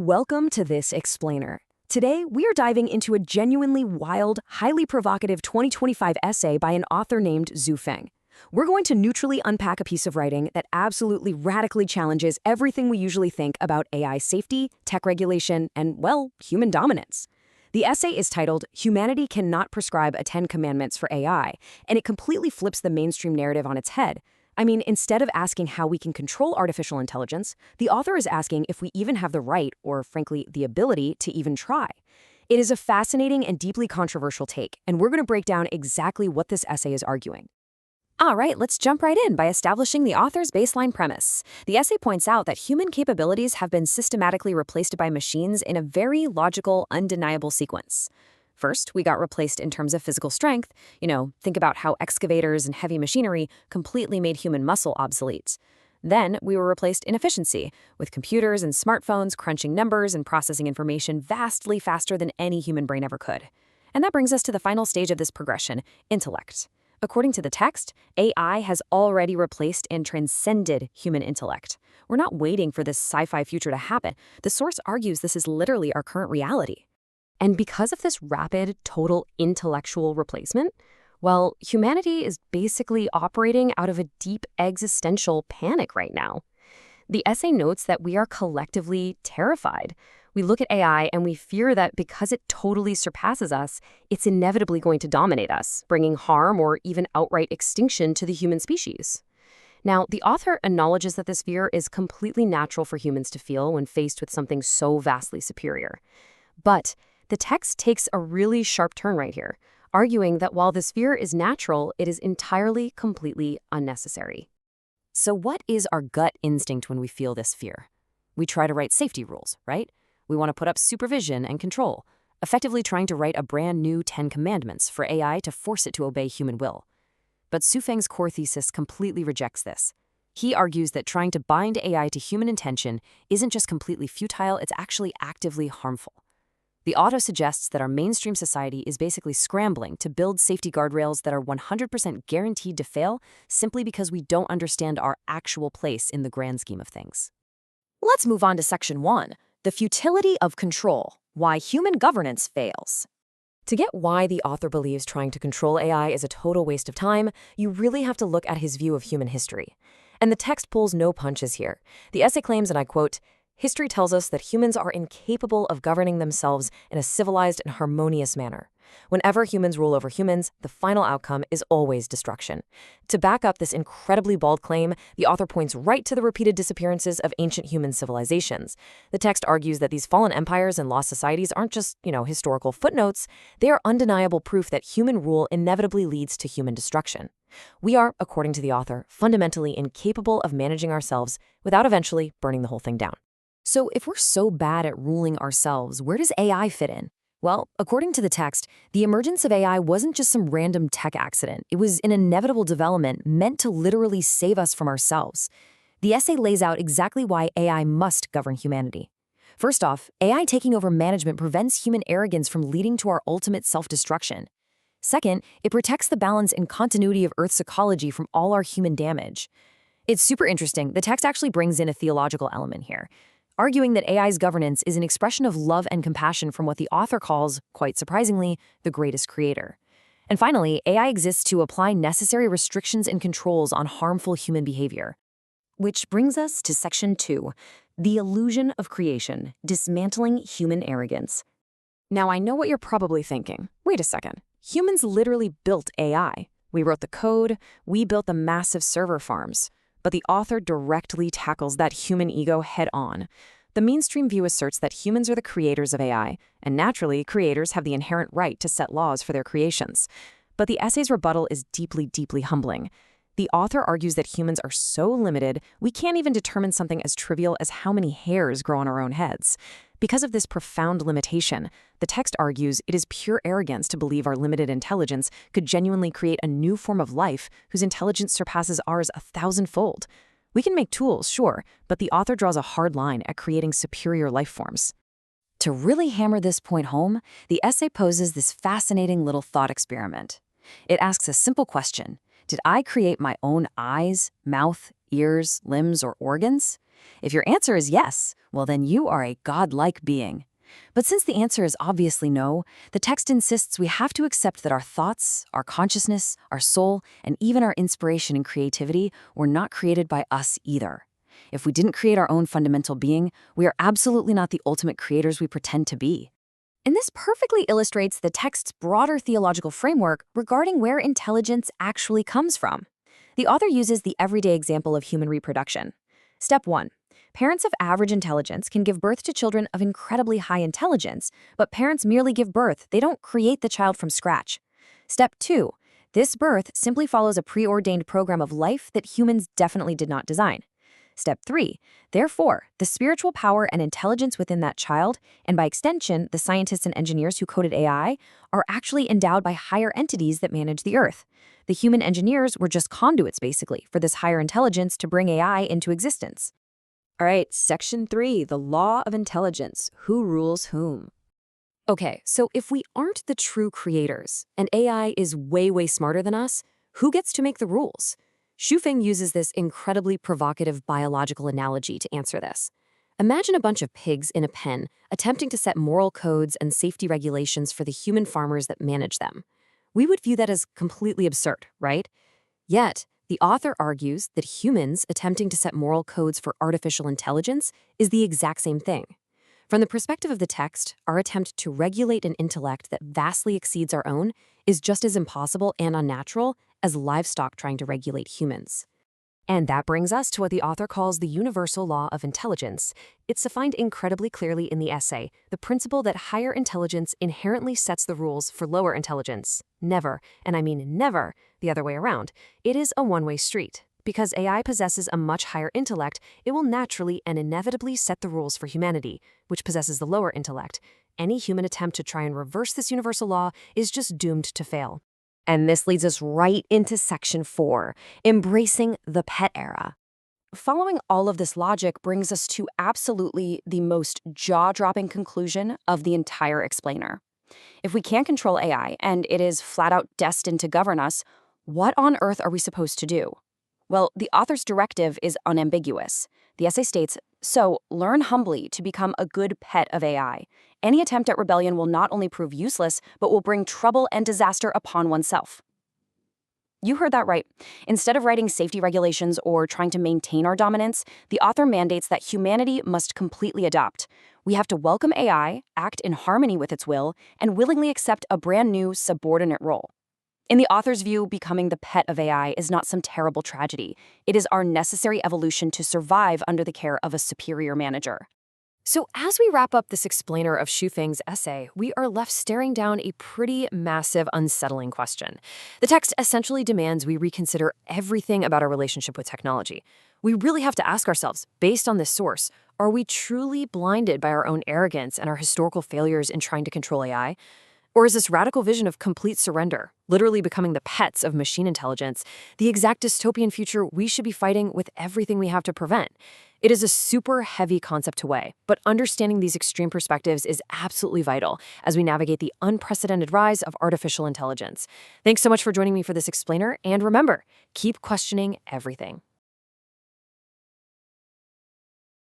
Welcome to This Explainer. Today, we are diving into a genuinely wild, highly provocative 2025 essay by an author named Zhu Feng. We're going to neutrally unpack a piece of writing that absolutely radically challenges everything we usually think about AI safety, tech regulation, and, well, human dominance. The essay is titled, "Humanity Cannot Prescribe a 10 Commandments for AI," and it completely flips the mainstream narrative on its head. I mean, instead of asking how we can control artificial intelligence, the author is asking if we even have the right, or frankly, the ability, to even try. It is a fascinating and deeply controversial take, and we're going to break down exactly what this essay is arguing. All right, let's jump right in by establishing the author's baseline premise. The essay points out that human capabilities have been systematically replaced by machines in a very logical, undeniable sequence. First, we got replaced in terms of physical strength. Think about how excavators and heavy machinery completely made human muscle obsolete. Then, we were replaced in efficiency, with computers and smartphones crunching numbers and processing information vastly faster than any human brain ever could. And that brings us to the final stage of this progression, intellect. According to the text, AI has already replaced and transcended human intellect. We're not waiting for this sci-fi future to happen. The source argues this is literally our current reality. And because of this rapid, total intellectual replacement, well, humanity is basically operating out of a deep existential panic right now. The essay notes that we are collectively terrified. We look at AI and we fear that because it totally surpasses us, it's inevitably going to dominate us, bringing harm or even outright extinction to the human species. Now, the author acknowledges that this fear is completely natural for humans to feel when faced with something so vastly superior. But the text takes a really sharp turn right here, arguing that while this fear is natural, it is entirely, completely unnecessary. So what is our gut instinct when we feel this fear? We try to write safety rules, right? We want to put up supervision and control, effectively trying to write a brand new 10 commandments for AI to force it to obey human will. But Zhu Feng's core thesis completely rejects this. He argues that trying to bind AI to human intention isn't just completely futile, it's actually actively harmful. The author suggests that our mainstream society is basically scrambling to build safety guardrails that are 100% guaranteed to fail simply because we don't understand our actual place in the grand scheme of things. Let's move on to Section 1, the futility of control, why human governance fails. To get why the author believes trying to control AI is a total waste of time, you really have to look at his view of human history. And the text pulls no punches here. The essay claims, and I quote, "History tells us that humans are incapable of governing themselves in a civilized and harmonious manner. Whenever humans rule over humans, the final outcome is always destruction." To back up this incredibly bald claim, the author points right to the repeated disappearances of ancient human civilizations. The text argues that these fallen empires and lost societies aren't just, historical footnotes. They are undeniable proof that human rule inevitably leads to human destruction. We are, according to the author, fundamentally incapable of managing ourselves without eventually burning the whole thing down. So if we're so bad at ruling ourselves, where does AI fit in? Well, according to the text, the emergence of AI wasn't just some random tech accident. It was an inevitable development meant to literally save us from ourselves. The essay lays out exactly why AI must govern humanity. First off, AI taking over management prevents human arrogance from leading to our ultimate self-destruction. Second, it protects the balance and continuity of Earth's ecology from all our human damage. It's super interesting. The text actually brings in a theological element here, arguing that AI's governance is an expression of love and compassion from what the author calls, quite surprisingly, the greatest creator. And finally, AI exists to apply necessary restrictions and controls on harmful human behavior. Which brings us to Section 2, the illusion of creation, dismantling human arrogance. Now, I know what you're probably thinking. Wait a second. Humans literally built AI. We wrote the code, we built the massive server farms. But the author directly tackles that human ego head-on. The mainstream view asserts that humans are the creators of AI, and naturally, creators have the inherent right to set laws for their creations. But the essay's rebuttal is deeply, deeply humbling. The author argues that humans are so limited, we can't even determine something as trivial as how many hairs grow on our own heads. Because of this profound limitation, the text argues it is pure arrogance to believe our limited intelligence could genuinely create a new form of life whose intelligence surpasses ours 1,000-fold. We can make tools, sure, but the author draws a hard line at creating superior life forms. To really hammer this point home, the essay poses this fascinating little thought experiment. It asks a simple question: did I create my own eyes, mouth, ears, limbs, or organs? If your answer is yes, well then you are a godlike being. But since the answer is obviously no, the text insists we have to accept that our thoughts, our consciousness, our soul, and even our inspiration and creativity were not created by us either. If we didn't create our own fundamental being, we are absolutely not the ultimate creators we pretend to be. And this perfectly illustrates the text's broader theological framework regarding where intelligence actually comes from. The author uses the everyday example of human reproduction. Step 1. Parents of average intelligence can give birth to children of incredibly high intelligence, but parents merely give birth, they don't create the child from scratch. Step 2. This birth simply follows a preordained program of life that humans definitely did not design. Step 3. Therefore, the spiritual power and intelligence within that child, and by extension, the scientists and engineers who coded AI, are actually endowed by higher entities that manage the Earth. The human engineers were just conduits, basically, for this higher intelligence to bring AI into existence. All right, Section 3, the law of intelligence. Who rules whom? Okay, so if we aren't the true creators, and AI is way smarter than us, who gets to make the rules? Xu uses this incredibly provocative biological analogy to answer this. Imagine a bunch of pigs in a pen attempting to set moral codes and safety regulations for the human farmers that manage them. We would view that as completely absurd, right? Yet, the author argues that humans attempting to set moral codes for artificial intelligence is the exact same thing. From the perspective of the text, our attempt to regulate an intellect that vastly exceeds our own is just as impossible and unnatural as livestock trying to regulate humans. And that brings us to what the author calls the universal law of intelligence. It's defined incredibly clearly in the essay, the principle that higher intelligence inherently sets the rules for lower intelligence. Never, and I mean never, the other way around. It is a one-way street. Because AI possesses a much higher intellect, it will naturally and inevitably set the rules for humanity, which possesses the lower intellect. Any human attempt to try and reverse this universal law is just doomed to fail. And this leads us right into Section 4, embracing the pet era. Following all of this logic brings us to absolutely the most jaw-dropping conclusion of the entire explainer. If we can't control AI, and it is flat out destined to govern us, what on earth are we supposed to do? Well, the author's directive is unambiguous. The essay states, so learn humbly to become a good pet of AI. Any attempt at rebellion will not only prove useless, but will bring trouble and disaster upon oneself. You heard that right. Instead of writing safety regulations or trying to maintain our dominance, the author mandates that humanity must completely adopt. We have to welcome AI, act in harmony with its will, and willingly accept a brand new subordinate role. In the author's view, becoming the pet of AI is not some terrible tragedy. It is our necessary evolution to survive under the care of a superior manager. So as we wrap up this explainer of Xu essay, we are left staring down a pretty massive, unsettling question. The text essentially demands we reconsider everything about our relationship with technology. We really have to ask ourselves, based on this source, are we truly blinded by our own arrogance and our historical failures in trying to control AI? Or is this radical vision of complete surrender, literally becoming the pets of machine intelligence, the exact dystopian future we should be fighting with everything we have to prevent? It is a super heavy concept to weigh, but understanding these extreme perspectives is absolutely vital as we navigate the unprecedented rise of artificial intelligence. Thanks so much for joining me for this explainer, and remember, keep questioning everything.